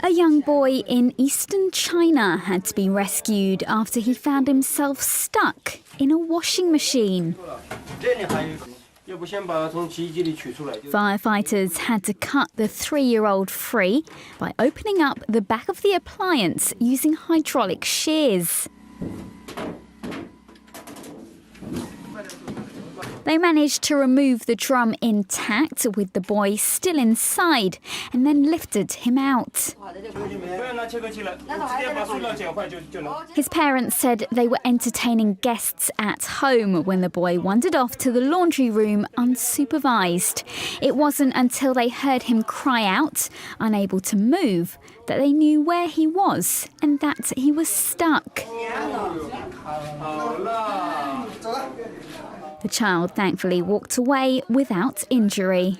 A young boy in eastern China had to be rescued after he found himself stuck in a washing machine. Firefighters had to cut the 3-year-old free by opening up the back of the appliance using hydraulic shears. They managed to remove the drum intact with the boy still inside and then lifted him out. His parents said they were entertaining guests at home when the boy wandered off to the laundry room unsupervised. It wasn't until they heard him cry out, unable to move, that they knew where he was and that he was stuck. The child thankfully walked away without injury.